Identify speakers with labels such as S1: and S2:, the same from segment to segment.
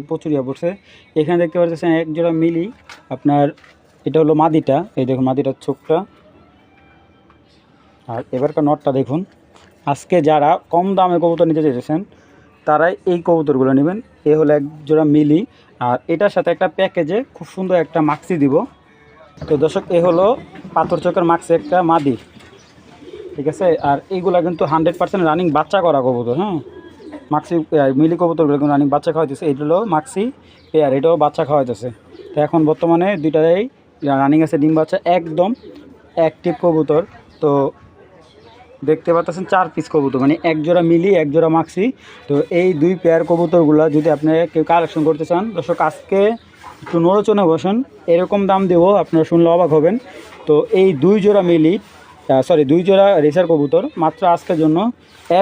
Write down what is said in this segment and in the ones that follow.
S1: প্রচুর ইয়া পড়ছে। এখানে দেখতে পাচ্ছেন এক জোড়া মিলি আপনার, এটা হলো মাদিটা, এই দেখুন মাদিটার চোখটা। আর এবারকার নটটা দেখুন। আজকে যারা কম দামে কবুতর নিতে চাইছেন তারাই এই কবুতরগুলো নেবেন। এ হলো এক জোড়া মিলি, আর এটার সাথে একটা প্যাকেজে খুব সুন্দর একটা মাক্সি দিব। তো দর্শক, এ হলো পাথর চোখের মাক্সি একটা মাদি, ঠিক আছে। আর এইগুলা কিন্তু 100% রানিং বাচ্চা করা কবুতর। হ্যাঁ, মাক্সি মিলি কবুতরগুলো কিন্তু রানিং বাচ্চা খাওয়াইতেছে। এইটা হলো মাক্সি পেয়ার, এটাও বাচ্চা খাওয়াইতেছে। তো এখন বর্তমানে দুইটাই রানিং আছে, ডিম বাচ্চা, একদম অ্যাক্টিভ কবুতর। তো দেখতে পাচ্ছেন 4 পিস কবুতর, মানে এক জোড়া মিলি এক জোড়া মাক্সি। তো এই দুই পেয়ার কবুতরগুলো যদি আপনি কেউ কালেকশন করতে চান দর্শক, আজকে একটু নড়চনে বসেন, এরকম দাম দেবো আপনারা শুনলে অবাক হবেন। তো এই দুই জোড়া মিলি দুই জোড়া রেসার কবুতর মাত্র আজকের জন্য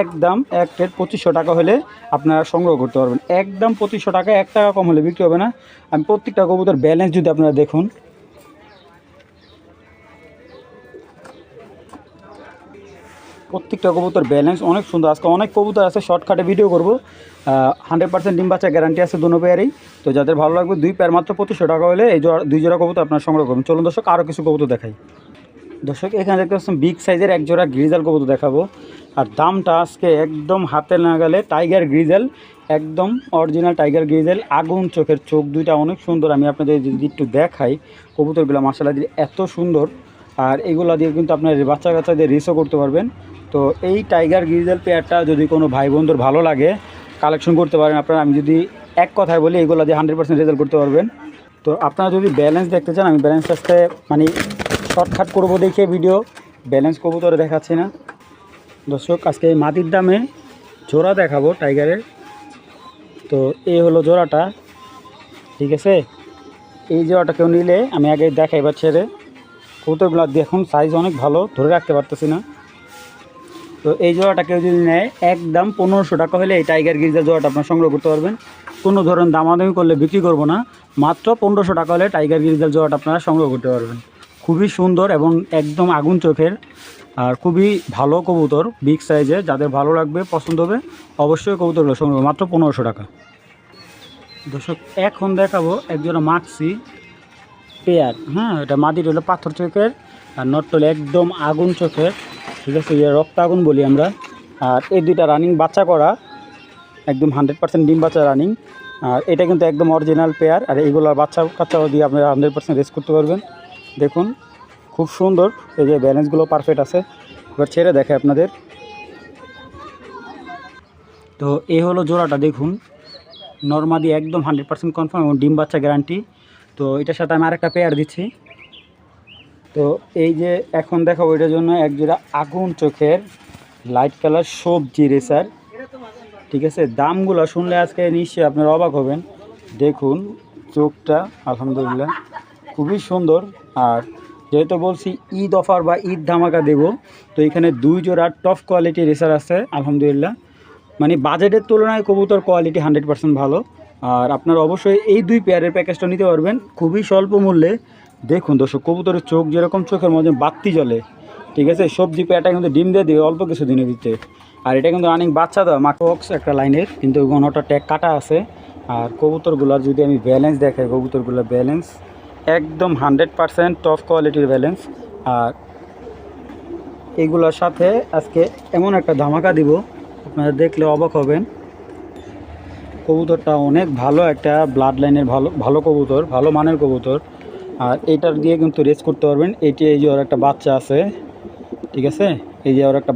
S1: একদম এক প্লেট 2500 টাকা হলে আপনারা সংগ্রহ করতে পারবেন। একদম 2500 টাকা, 1 টাকা কম হলে বিক্রি হবে না। আমি প্রত্যেকটা কবুতর ব্যালেন্স যদি আপনারা দেখুন, প্রত্যেকটা কবুতর ব্যালেন্স অনেক সুন্দর। আজকে অনেক কবুতর আছে, শর্টকাটে ভিডিও করব। 100% ডিম বাচ্চা গ্যারান্টি আছে দুনো পেয়ারেই। তো যাদের ভালো লাগবে, দুই পেয়ার মাত্র 2500 টাকা হলে এই দুই জোড়া কবুতর আপনারা সংগ্রহ করবেন। চলুন দর্শক, আরও কিছু কবুতর দেখাই। দর্শক, এখানে দেখতে পাচ্ছেন বিগ সাইজের এক জোড়া গ্রিজাল কবুতর দেখাবো। আর দামটা আজকে একদম হাতে না গেলে, টাইগার গ্রিজেল, একদম অরিজিনাল টাইগার গ্রিজেল, আগুন চোখের, চোখ দুইটা অনেক সুন্দর। আমি আপনাদের যদি একটু দেখাই কবুতরগুলো, মাশাআল্লাহ দিয়ে এত সুন্দর। আর এগুলো দিয়ে কিন্তু আপনার বাচ্চা কাচ্চা দিয়ে রেসও করতে পারবেন। তো এই টাইগার গ্রিজেল পেয়ারটা যদি কোনো ভাই বন্ধুর ভালো লাগে কালেকশন করতে পারেন আপনারা। আমি যদি এক কথায় বলি, এগুলো দিয়ে 100% রেজাল্ট করতে পারবেন। তো আপনারা যদি ব্যালেন্স দেখতে চান, আমি ব্যালেন্স আসতে মানে শর্টকাট করবো দেখে ভিডিও, ব্যালেন্স কবুতরে দেখাচ্ছি না দর্শক। আজকে এই মাটির দামে জোড়া দেখাবো টাইগারের। তো এই হলো জোড়াটা, ঠিক আছে। এই জোড়াটা কেউ নিলে আমি আগে দেখাই, এবার ছেড়ে কবুতরগুলো দেখুন সাইজ অনেক ভালো, ধরে রাখতে পারতেছি না। তো এই জোড়াটা কেউ যদি নেয় একদম 1500 টাকা হলে এই টাইগার গ্রিজের জোড়াটা আপনার সংগ্রহ করতে পারবেন। কোনো ধরনের দামাদামি করলে বিক্রি করবো না, মাত্র 1500 টাকা হলে টাইগার গ্রিজের জোড়াটা আপনারা সংগ্রহ করতে পারবেন। খুবই সুন্দর এবং একদম আগুন চোখের, আর খুবই ভালো কবুতর, বিগ সাইজের। যাদের ভালো লাগবে, পছন্দ হবে, অবশ্যই কবুতরগুলো সংগ্রহ, মাত্র 1500 টাকা। দর্শক, এখন দেখাবো একজোড়া মাক্সি পেয়ার। হ্যাঁ, এটা মাদির হলো পাথর চোখের, আর নট হলো একদম আগুন চোখের, ঠিক আছে, রক্ত আগুন বলি আমরা। আর এই দুইটা রানিং বাচ্চা করা, একদম 100% ডিম বাচ্চা রানিং। আর এটা কিন্তু একদম অরিজিনাল পেয়ার। আর এইগুলো বাচ্চা কাচ্চা দিয়ে আপনারা 100% রেস করতে পারবেন। দেখুন খুব সুন্দর, এই যে ব্যালেন্সগুলো পারফেক্ট আছে। এবার ছেড়ে দেখে আপনাদের। তো এই হলো জোড়াটা, দেখুন নরমাদি একদম 100% কনফার্ম এবং ডিম বাচ্চা গ্যারান্টি। তো এটার সাথে আমি আরেকটা পেয়ার দিচ্ছি। তো এই যে এখন দেখাবো এটার জন্য এক জোড়া আগুন চোখের লাইট কালার সবজি রেসার, ঠিক আছে। দামগুলো শুনলে আজকে নিশ্চয়ই আপনারা অবাক হবেন। দেখুন চোখটা, আলহামদুলিল্লাহ খুবই সুন্দর। আর যেহেতু বলছি ঈদ অফার বা ঈদ ধামাকা দেব, তো এখানে দুই জোড়া টপ কোয়ালিটি রেসার আছে আলহামদুলিল্লাহ। মানে বাজেটের তুলনায় কবুতর কোয়ালিটি 100% ভালো। আর আপনারা অবশ্যই এই দুই পেয়ারের প্যাকেজটা নিতে পারবেন খুবই স্বল্প মূল্যে। দেখুন দর্শক, কবুতরের চোখ যেরকম, চোখের মধ্যে বাতি জ্বলে, ঠিক আছে। সবজি পেয়ারটা কিন্তু ডিম দিয়ে দিবে অল্প কিছু দিনের ভিতরে। আর এটা কিন্তু রানিং বাচ্চা দেওয়া মাকবক্স একটা লাইনের, কিন্তু ঘনটা ট্যাগ কাটা আছে। আর কবুতরগুলোর যদি আমি ব্যালেন্স দেখাই, কবুতরগুলোর ব্যালেন্স একদম 100% টপ কোয়ালিটির ব্যালেন্স। আর এগুলোর সাথে আজকে এমন একটা ধামাকা দিব, আপনারা দেখলে অবাক হবেন। কবুতরটা অনেক ভালো একটা ব্লাড লাইনের ভালো কবুতর, ভালো মানের কবুতর। আর এটার দিয়ে কিন্তু রেস করতে পারবেন। এই যে ওর একটা বাচ্চা আছে, ঠিক আছে, এই যে ওর একটা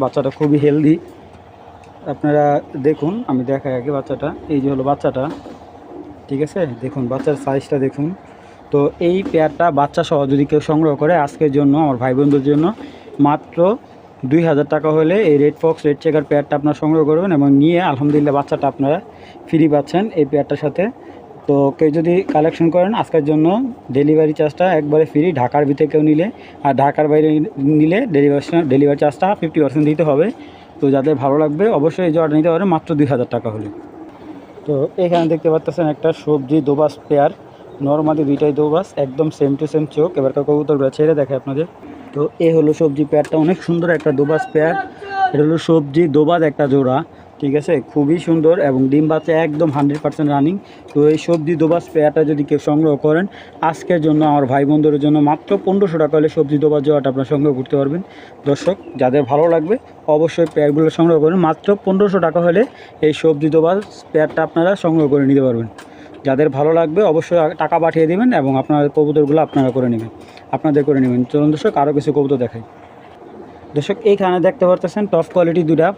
S1: বাচ্চাটা খুবই হেলদি। আপনারা দেখুন, আমি দেখাই আগে বাচ্চাটা। এই যে হলো বাচ্চাটা, ঠিক আছে, দেখুন বাচ্চার সাইজটা দেখুন। তো এই পেয়ারটা বাচ্চা সহ যদি কেউ সংগ্রহ করে আজকের জন্য, আমার ভাই বন্ধুর জন্য, মাত্র 2000 টাকা হলে এই রেড ফক্স রেড চেকার পেয়ারটা আপনারা সংগ্রহ করবেন এবং নিয়ে আলহামদুলিল্লাহ বাচ্চাটা আপনারা ফ্রি পাচ্ছেন এই পেয়ারটার সাথে। তো কেউ যদি কালেকশন করেন আজকের জন্য ডেলিভারি চার্জটা একবারে ফ্রি, ঢাকার ভিতরে কেউ নিলে। আর ঢাকার বাইরে নিলে ডেলিভারি চার্জটা 50% দিতে হবে। তো যাদের ভালো লাগবে অবশ্যই এই জোড়াটা নিতে পারেন মাত্র 2000 টাকা হলে। তো এখানে দেখতে পাচ্ছেন একটা সবজি দোবাস পেয়ার, নরমালি দুইটাই দোবাস, একদম সেম টু সেম চোখ। এবার কবুতরগুলো ছেড়ে দেখে আপনাদের। তো এ হলো সবজি পেয়ারটা, অনেক সুন্দর একটা দোবাস পেয়ার। এটা হলো সবজি দোবাস একটা জোড়া, ঠিক আছে, খুবই সুন্দর এবং ডিম বাচ্চা একদম 100% রানিং। তো এই সবজি দোবাস পেয়ারটা যদি কেউ সংগ্রহ করেন, আজকের জন্য আমার ভাই বন্ধুদের জন্য মাত্র 1500 টাকা হলে সবজি দোবাস জোড়াটা আপনারা সংগ্রহ করতে পারবেন। দর্শক যাদের ভালো লাগবে অবশ্যই পেয়ারগুলো সংগ্রহ করবেন। মাত্র 1500 টাকা হলে এই সবজি দোবাস পেয়ারটা আপনারা সংগ্রহ করে নিতে পারবেন। যাদের ভালো লাগবে অবশ্যই টাকা পাঠিয়ে দেবেন এবং আপনার কবুতরগুলো আপনারা করে নেবেন, আপনাদের করে নেবেন। চলুন দর্শক আরও কিছু কবুতর দেখাই। দর্শক এইখানে দেখতে পাচ্ছেন টপ কোয়ালিটি দুটা,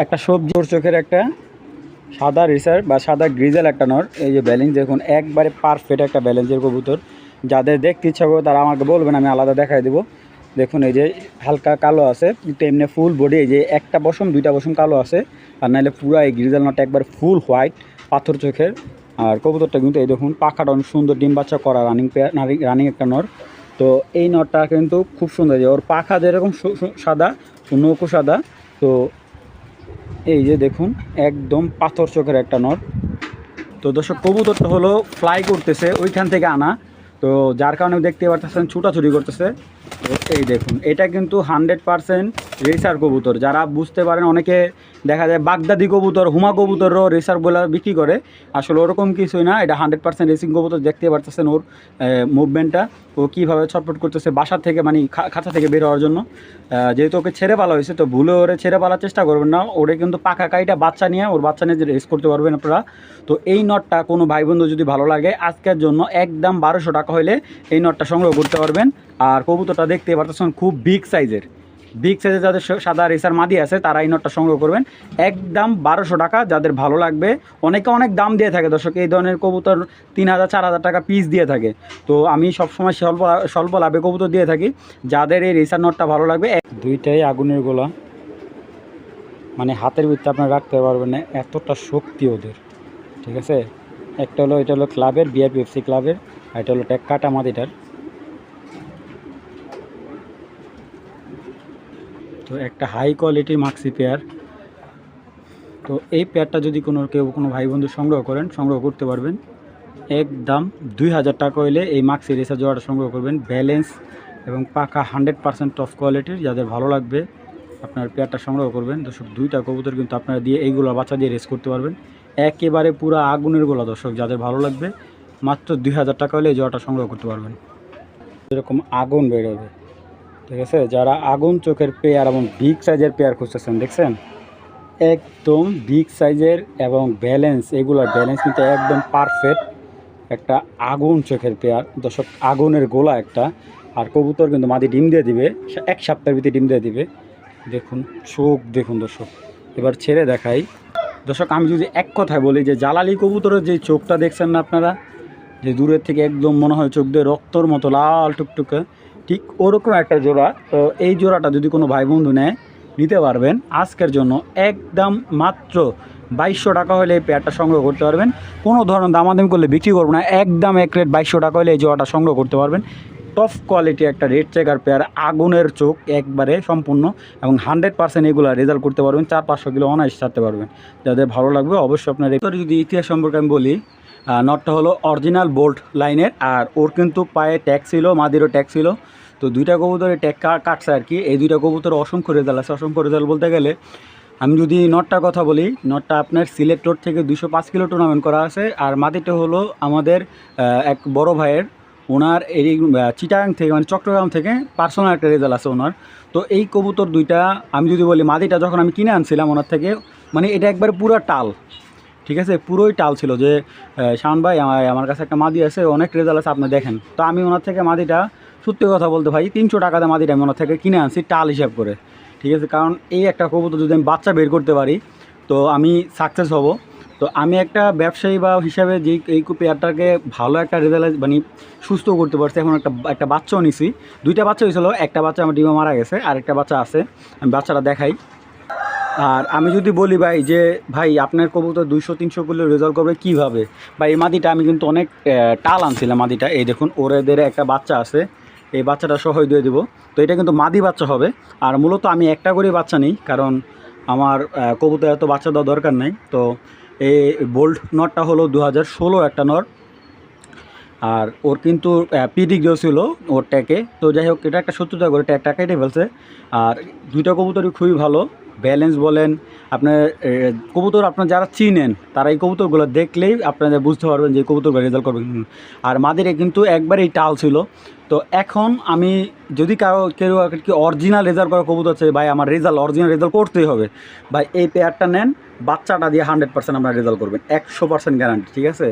S1: একটা সবজি চোখের একটা সাদা রেসার বা সাদা গ্রিজেল একটা নর। এই যে ব্যালেন্স দেখুন, একবারে পারফেক্ট একটা ব্যালেন্সের কবুতর। যাদের দেখতে ইচ্ছা করবে তারা আমাকে বলবেন, আমি আলাদা দেখাই দেবো। দেখুন এই যে হালকা কালো আছে, কিন্তু এমনি ফুল বডি এই যে একটা বসম দুইটা বসম কালো আছে, আর নাহলে পুরো এই গ্রিজেল নটটা একবার ফুল হোয়াইট পাথর চোখের। আর কবুতরটা কিন্তু এই দেখুন পাখাটা অনেক সুন্দর, ডিম বাচ্চা করা রানিং রানিং একটা নর। তো এই নটটা কিন্তু খুব সুন্দর, যে ওর পাখা যেরকম সাদা, নৌকো সাদা। তো এই যে দেখুন একদম পাথর চোখের একটা নর। তো দর্শক কবুতরটা হলো ফ্লাই করতেছে ওইখান থেকে আনা, তো যার কারণে দেখতে পারতেছেন ছুটাছুটি করতেছে। তো এই দেখুন এটা কিন্তু 100% রেসার কবুতর। যারা বুঝতে পারেন, অনেকে দেখা যায় বাগদাদি কবুতর, হুমা কবুতরও রেসার বলে বিক্রি করে, আসলে ওরকম কিছুই না। এটা 100% রেসিং কবুতর। দেখতে পারতেছেন ওর মুভমেন্টটা, ও কীভাবে ছটফট করতেছে বাসা থেকে, মানে খাঁচা থেকে বের হওয়ার জন্য। যেহেতু ওকে ছেড়ে পালা হয়েছে, তো ভুলে ওরে ছেড়ে পালার চেষ্টা করবেন না। ওরে কিন্তু পাখা কাইটা বাচ্চা নিয়ে, ওর বাচ্চা নিয়ে রেস করতে পারবেন আপনারা। তো এই নটটা কোনো ভাই বন্ধু যদি ভালো লাগে, আজকের জন্য একদম 1200 টাকা হলে এই নটটা সংগ্রহ করতে পারবেন। আর কবুতরটা দেখতে পারতেছেন খুব বিগ সাইজের, যাদের সাদা রেসার মাদি আছে তারা এই নটটা সংগ্রহ করবেন একদম 1200 টাকা। যাদের ভালো লাগবে, অনেকে অনেক দাম দিয়ে থাকে দর্শক, এই ধরনের কবুতর 3000 4000 টাকা পিস দিয়ে থাকে। তো আমি সবসময় স্বল্প লাভে কবুতর দিয়ে থাকি। যাদের এই রেসার নটটা ভালো লাগবে, দুইটাই আগুনের গোলা, মানে হাতের ভিতরে আপনারা রাখতে পারবেন না, এতটা শক্তি ওদের। ঠিক আছে, একটা হলো, এটা হলো ক্লাবের বিআরপিএফসি ক্লাবের, আর এটা হলো কাটা মাদিটার। তো একটা হাই কোয়ালিটির মাক্সি পেয়ার। তো এই পেয়ারটা যদি কোনো ভাই বন্ধু সংগ্রহ করতে পারবেন একদম 2000 টাকা হইলে এই মাক্সি রেসার জোড়াটা সংগ্রহ করবেন। ব্যালেন্স এবং পাকা 100% টপ কোয়ালিটির। যাদের ভালো লাগবে আপনার পেয়ারটা সংগ্রহ করবেন। দর্শক দুইটা কবুতর কিন্তু আপনারা দিয়ে এইগুলো বাচ্চা দিয়ে রেস করতে পারবেন, একেবারে পুরো আগুনের গোলা। দর্শক যাদের ভালো লাগবে মাত্র 2000 টাকা হলে এই জোড়াটা সংগ্রহ করতে পারবেন। এরকম আগুন বেরোবে। ঠিক আছে, যারা আগুন চোখের পেয়ার এবং বিগ সাইজের পেয়ার খুঁজতেছেন, দেখছেন একদম বিগ সাইজের এবং ব্যালেন্স, এগুলোর ব্যালেন্স কিন্তু একদম পারফেক্ট। একটা আগুন চোখের পেয়ার দর্শক, আগুনের গোলা একটা। আর কবুতর কিন্তু মাদি ডিম দিয়ে দিবে, 1 সপ্তাহের ভিতরে ডিম দিয়ে দিবে। দেখুন চোখ দেখুন দর্শক, এবার ছেড়ে দেখাই। দর্শক আমি যদি এক কথায় বলি, যে জালালি কবুতরের যে চোখটা দেখছেন না আপনারা, যে দূরের থেকে একদম মনে হয় চোখ দিয়ে রক্তর মতো লাল টুকটুকে, ঠিক ওরকম একটা জোড়া। তো এই জোড়াটা যদি কোনো ভাই বন্ধু নেয়, নিতে পারবেন আজকের জন্য একদম মাত্র 2200 টাকা হলে এই পেয়ারটা সংগ্রহ করতে পারবেন। কোনো ধরনের দামাদামি করলে বিক্রি করবো না, একদম এক রেট 2200 টাকা হলে এই জোড়াটা সংগ্রহ করতে পারবেন। টপ কোয়ালিটি একটা রেড চেকার পেয়ার, আগুনের চোখ একবারে সম্পূর্ণ, এবং 100% এগুলো রেজাল্ট করতে পারবেন। 400-500 কিলো অনায়াস ছাড়তে পারবেন। যাদের ভালো লাগবে অবশ্যই আপনার। যদি ইতিহাস সম্পর্কে আমি বলি, নটটা হলো অরিজিনাল বোল্ট লাইনের, আর ওর কিন্তু পায়ে ট্যাগ ছিল, মাদিরও ট্যাগ ছিল। তো দুইটা কবুতরের ট্যাগ কাটছে আর কি। এই দুইটা কবুতর অসংখ্য রেজাল্ট আছে। অসংখ্য রেজাল্ট বলতে গেলে আমি যদি নটটার কথা বলি, নটটা আপনার সিলেট রোড থেকে 205 কিলো টুর্নামেন্ট করা আছে। আর মাদিটা হলো আমাদের এক বড় ভাইয়ের, ওনার এই চিটাগাং থেকে, মানে চট্টগ্রাম থেকে পার্সোনাল একটা রেজাল্ট আছে ওনার। তো এই কবুতর দুইটা আমি যদি বলি, মাদিটা যখন আমি কিনে আনছিলাম ওনার থেকে, মানে এটা একবার পুরো টাল, ঠিক আছে, পুরোই টাল ছিল। যে শাওন ভাই আমার কাছে একটা মাদি আছে, অনেক রেজাল্ট আছে, আপনি দেখেন। তো আমি ওনার থেকে মাদিটা, সত্যি কথা বলতে ভাই, 300 টাকাতে মাদিটা আমি ওনার থেকে কিনে আনছি টাল হিসাব করে। ঠিক আছে, কারণ এই একটা কবুতর যদি আমি বাচ্চা বের করতে পারি তো আমি সাকসেস হব। তো আমি একটা ব্যবসায়ী বা হিসাবে যে এই পেয়ারটাকে ভালো একটা রেজাল্ট, মানে সুস্থ করতে পারছি। এখন একটা বাচ্চাও নিছি, 2টা বাচ্চা হয়েছিল, একটা বাচ্চা আমার ডিমে মারা গেছে, আর একটা বাচ্চা আছে, আমি বাচ্চাটা দেখাই। আর আমি যদি বলি ভাই, যে ভাই আপনার কবুতর 200-300 কিলো রেজাল্ট করবে কীভাবে, বা এই মাদিটা আমি কিন্তু অনেক টাল আনছিলাম মাদিটা। এই দেখুন ওদের একটা বাচ্চা আছে, এই বাচ্চাটা সহই দিয়ে দেবো। তো এটা কিন্তু মাদি বাচ্চা হবে। আর মূলত আমি একটা করে বাচ্চা নিই, কারণ আমার কবুতর এত বাচ্চা দেওয়া দরকার নেই। তো এই বোল্ট নটটা হলো 2016 একটা নট, আর ওর কিন্তু পিডিগ্রিও ছিল ওর ট্যাকে। তো যাই হোক, এটা একটা 70 টাকা করে ট্যাগটা কেটে ফেলছে। আর দুইটা কবুতরই খুবই ভালো, ব্যালেন্স বলেন, আপনার কবুতর আপনার যারা চিনেন তারা এই কবুতরগুলো দেখলেই আপনারা বুঝতে পারবেন যে কবুতরগুলো রেজাল্ট করবেন। আর মাদিরে কিন্তু একবারেই টাল ছিল। তো এখন আমি যদি কেউ কি অরিজিনাল রেজাল্ট করা কবুতর আছে, ভাই আমার অরিজিনাল রেজাল্ট করতেই হবে, ভাই এই পেয়ারটা নেন, বাচ্চাটা দিয়ে 100% আপনার রেজাল্ট করবেন, 100% গ্যারান্টি, ঠিক আছে।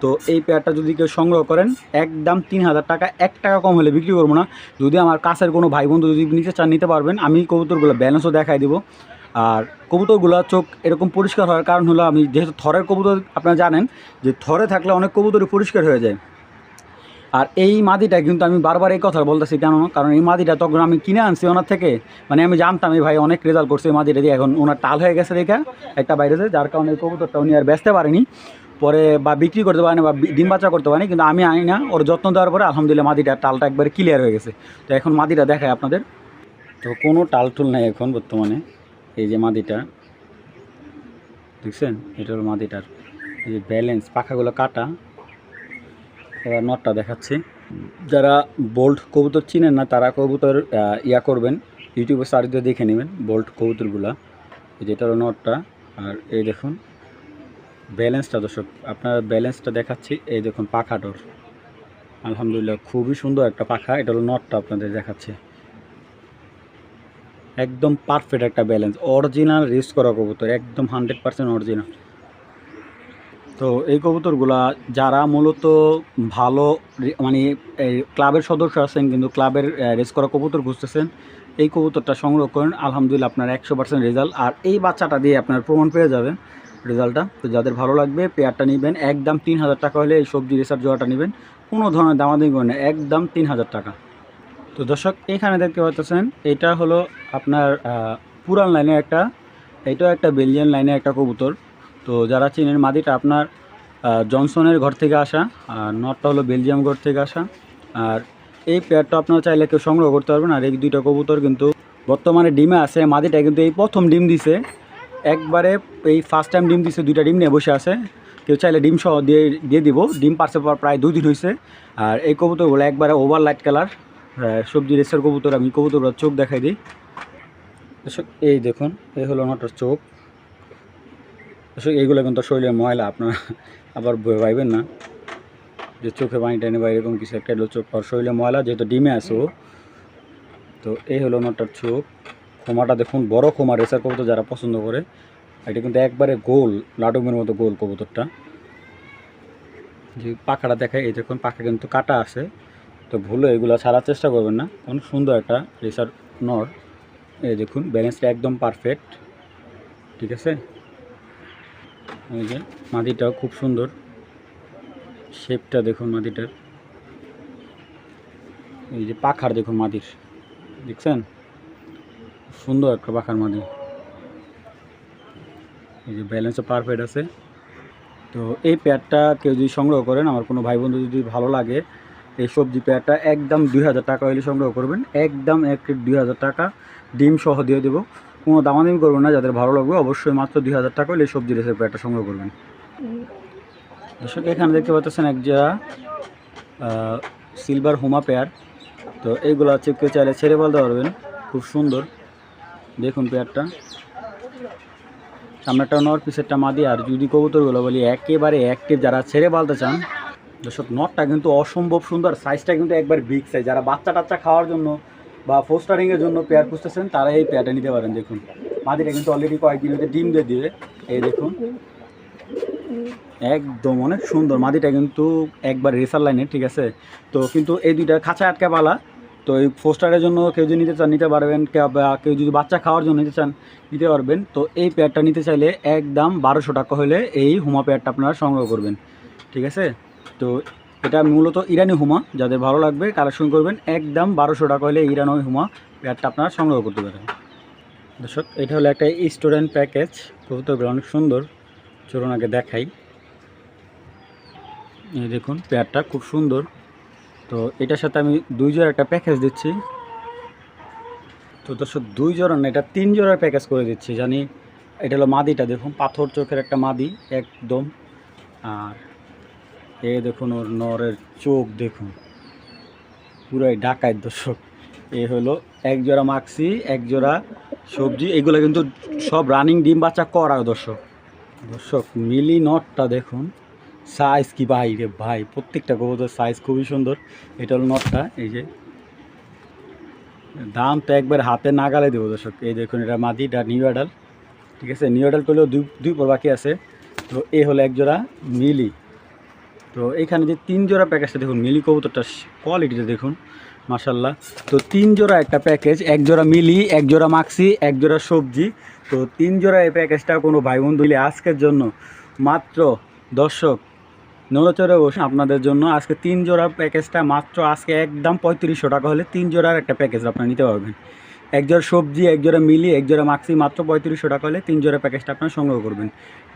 S1: তো এই পেয়ারটা যদি কেউ সংগ্রহ করেন একদম 3000 টাকা, 1 টাকা কম হলে বিক্রি করবো না। যদি আমার কাছের কোনো ভাই বন্ধু যদি নিতে চান নিতে পারবেন, আমি কবুতরগুলো ব্যালেন্সও দেখাই দেবো। আর কবুতরগুলো চোখ এরকম পরিষ্কার হওয়ার কারণ হলো, আমি যেহেতু থরের কবুতর আপনারা জানেন যে থরে থাকলে অনেক কবুতরই পরিষ্কার হয়ে যায়। আর এই মাদিটা কিন্তু আমি বারবার এই কথা বলতেছি কেন, কারণ এই মাদিটা তখন আমি কিনে আনছি ওনার থেকে, মানে আমি জানতাম এই ভাই অনেক রেজাল্ট করছে এই মাদিটা দিয়ে, এখন ওনার টাল হয়ে গেছে দেখা একটা বাইরেতে, যার কারণে এই কবুতরটা উনি আর বেচতে পারেনি পরে, বা বিক্রি করতে পারেনি, বা ডিম বাচ্চা করতে পারেনি। কিন্তু আমি আনি না, ওর যত্ন দেওয়ার পরে আলহামদুলিল্লাহ মাদিটার টালটা একবারে ক্লিয়ার হয়ে গেছে। তো এখন মাদিটা দেখায় আপনাদের। তো কোনো টাল টুল নাই এখন বর্তমানে। এই যে মাদিটা দেখছেন, এটা হলো মাদিটার এই যে ব্যালেন্স, পাখাগুলো কাটা। এবার নটটা দেখাচ্ছি। যারা বোল্ট কবুতর চিনেন না তারা কবুতর করবেন, ইউটিউবে সার্চ দিয়ে দেখে নেবেন বোল্ট কবুতরগুলা। যেটা হলো নটটা। আর এই দেখুন ব্যালেন্সটা, দর্শক আপনার ব্যালেন্সটা দেখাচ্ছি। এই দেখুন পাখাটোর আলহামদুলিল্লাহ খুবই সুন্দর একটা পাখা। এটা হলো নটটা আপনাদের দেখাচ্ছে, একদম পারফেক্ট একটা ব্যালেন্স, অরিজিনাল রেস করা কবুতর, একদম 100% অরিজিনাল। তো এই কবুতরগুলা যারা মূলত ভালো মানে ক্লাবের সদস্য আছেন কিন্তু ক্লাবের রেস করা কবুতর খুঁজতেছেন, এই কবুতরটা সংগ্রহ করেন, আলহামদুলিল্লাহ আপনার 100% রেজাল্ট। আর এই বাচ্চাটা দিয়ে আপনার প্রমাণ পেয়ে যাবেন রেজাল্টটা। তো যাদের ভালো লাগবে পেয়ারটা নেবেন, একদম 3000 টাকা হলে এই সবজি রেসার জোড়াটা নেবেন, কোনো ধরনের দামাদামি করেন না, একদম 3000 টাকা। তো দর্শক এখানে দেখতে পাচ্ছেন এটা হলো আপনার পুরান লাইনের একটা, এটাও একটা বেলজিয়ান লাইনের একটা কবুতর। তো যারা চিনেন মাদিটা আপনার জনসনের ঘর থেকে আসা, আর নটটা হলো বেলজিয়াম ঘর থেকে আসা। আর এই পেয়ারটা আপনারা চাইলে কেউ সংগ্রহ করতে পারবেন। আর এই দুইটা কবুতর কিন্তু বর্তমানে ডিমে আছে। মাদিটা কিন্তু এই প্রথম ডিম দিছে, একবারে এই ফার্স্ট টাইম ডিম দিছে, দুইটা ডিম নিয়ে বসে আছে। কেউ চাইলে ডিম সহ দিয়ে দিব, ডিম পারছে প্রায় 2 দিন হয়েছে। আর এই কবুতরগুলো একবারে ওভার লাইট কালার সবজি রেসের কবুতর। আমি কবুতরগুলোর চোখ দেখাই দিই। এই দেখুন এই হলো নটার চোখ। এইগুলো কিন্তু শরীরের ময়লা, আপনারা আবার ভাইবেন না যে চোখে পানি টানি বা এরকম কিছু একটা, এলো চোখ আর শরীরে ময়লা, যেহেতু ডিমে আসো। তো এই হলো নটার চোখ। খোমাটা দেখুন, বড় খোমা রেসার কবুতর যারা পছন্দ করে, এটা কিন্তু একবারে গোল, লাডুমের মতো গোল কবুতরটা। যে পাখাটা দেখায়, এই দেখুন পাখা কিন্তু কাটা আছে, তো ভুলো এগুলো ছাড়ার চেষ্টা করবেন না, অনেক সুন্দর একটা রেসার নর। এই দেখুন ব্যালেন্সটা একদম পারফেক্ট, ঠিক আছে। এই যে মাদিটাও খুব সুন্দর, শেপটা দেখুন মাদিটার, এই যে পাখার দেখুন মাদির, দেখছেন সুন্দর একটা পাখার মাদি। এই যে ব্যালেন্সও পারফেক্ট আছে। তো এই পেয়ারটা কেউ যদি সংগ্রহ করেন, আমার কোনো ভাই বন্ধু যদি ভালো লাগে, এই সবজি পেয়ারটা একদম 2000 টাকা হলে সংগ্রহ করবেন, একদম 2000 টাকা, ডিম সহ দিয়ে দেবো, কোনো দামাদামি করবেন না। যাদের ভালো লাগবে অবশ্যই মাত্র 2000 টাকা হলে এই সবজি রেসের পেয়ারটা সংগ্রহ করবেন। দর্শক এখানে দেখতে পাচ্ছেন এক জোড়া সিলভার হোমা পেয়ার। তো এইগুলো হচ্ছে কেউ চাইলে ছেড়ে বলতে পারবেন, খুব সুন্দর দেখুন পেয়ারটা, সামনেটা নর পিছেরটা মাদি। আর যদি কবুতরগুলো বলি একেবারে অ্যাক্টিভ, যারা ছেড়ে বলতে চান, দর্শক নটটা কিন্তু অসম্ভব সুন্দর, সাইজটা কিন্তু একবার বিগ সাইজ। যারা বাচ্চা টাচ্চা খাওয়ার জন্য বা ফোস্টারিংয়ের জন্য পেয়ার খুঁজতেছেন তারা এই পেয়ারটা নিতে পারেন। দেখুন মাদিটা কিন্তু অলরেডি কয়েকদিন হতে ডিম দিয়ে দিবে, এই দেখুন একদম অনেক সুন্দর মাদিটা কিন্তু একবার রেসার লাইনে, ঠিক আছে। তো কিন্তু এই দুইটা খাঁচা আটকা পালা, তো এই ফোস্টারের জন্য কেউ যদি নিতে চান নিতে পারবেন, কেউ যদি বাচ্চা খাওয়ার জন্য নিতে চান নিতে পারবেন। তো এই পেয়ারটা নিতে চাইলে একদম 1200 টাকা হলে এই হুমা পেয়ারটা আপনারা সংগ্রহ করবেন, ঠিক আছে। তো এটা মূলত ইরানি হুমা, যাদের ভালো লাগবে কালেকশন করবেন, একদম 1200 টাকা হলে ইরানি হুমা পেয়ারটা আপনারা সংগ্রহ করতে পারেন। দর্শক এটা হলো একটা স্টুডেন্ট প্যাকেজ, কবুতরগুলো অনেক সুন্দর, চলুন আগে দেখাই। এই দেখুন পেয়ারটা খুব সুন্দর। তো এটার সাথে আমি 2 জোড়ার একটা প্যাকেজ দিচ্ছি। তো দর্শক 2 জোড়া না, এটা 3 জোড়ার প্যাকেজ করে দিচ্ছি জানি। এটা হলো মাদিটা, দেখুন পাথর চোখের একটা মাদি একদম। আর এই দেখুন ওর নরের চোখ দেখুন পুরাই ডাকায়। দর্শক এ হলো এক জোড়া মাক্সি, এক জোড়া সবজি এগুলো কিন্তু সব রানিং ডিম বাচ্চা করা দর্শক। দর্শক মিলি নটটা দেখুন, সাইজ কি ভাই রে ভাই, প্রত্যেকটা কবুতর সাইজ খুবই সুন্দর। এটা হলো নটটা, এই যে দাম তো একবার হাতে নাগালে দেবো দর্শক। এই দেখুন এটা মাদি, এটা নিউ অ্যাডাল, ঠিক আছে। নিউ অ্যাডাল করলেও দুই পর বাকি আছে। তো এই হলো এক জোড়া মিলি। তো এইখানে যে 3 জোড়া প্যাকেজটা দেখুন, মিলি কবুতরটা কোয়ালিটিটা দেখুন মাশাল্লাহ। তো 3 জোড়া একটা প্যাকেজ, 1 জোড়া মিলি, 1 জোড়া মাক্সি, 1 জোড়া সবজি। তো 3 জোড়া এই প্যাকেজটা কোনো ভাই বন্ধু দিলে আজকের জন্য মাত্র দর্শক নড়চড়ে বসে আপনাদের জন্য আজকে 3 জোড়া প্যাকেজটা মাত্র আজকে একদম 3500 টাকা হলে 3 জোড়ার একটা প্যাকেজ আপনারা নিতে পারবেন। 1 জোড়া সবজি, 1 জোড়া মিলি, 1 জোড়া মাক্সি, মাত্র 3500 টাকা হলে 3 জোড়া প্যাকেজটা আপনারা সংগ্রহ করবেন।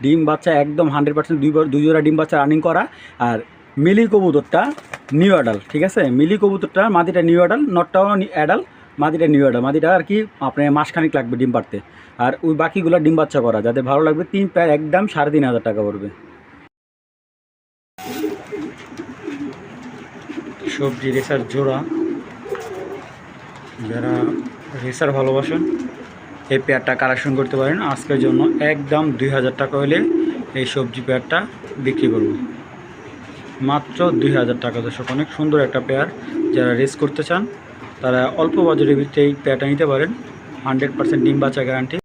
S1: ডিম বাচ্চা একদম 100% 2 জোড়া ডিম বাচ্চা রানিং করা। আর মিলি কবুতরটা নিউ অ্যাডাল, ঠিক আছে। মিলি কবুতরটা মাদিটা নিউ অ্যাডাল, নটটাও অ্যাডাল, মাদিটা নিউ অ্যাডাল। মাদিটা আর কি আপনার মাসখানিক লাগবে ডিম পাড়তে, আর ওই বাকিগুলো ডিম বাচ্চা করা। যাদের ভালো লাগবে 3 পেয়ার একদম 3500 টাকা পড়বে। সবজি রেসার জোড়া, যারা রেসার ভালোবাসেন এই পেয়ারটা কালেকশন করতে পারেন। আজকের জন্য একদম 2000 টাকা হলে এই সবজি পেয়ারটা বিক্রি করব, মাত্র 2000 টাকা দর্শক। অনেক সুন্দর একটা পেয়ার, যারা রেস করতে চান তারা অল্প বাজারের ভিতরে এই পেয়ারটা নিতে পারেন। 100% ডিম বাচ্চা গ্যারান্টি।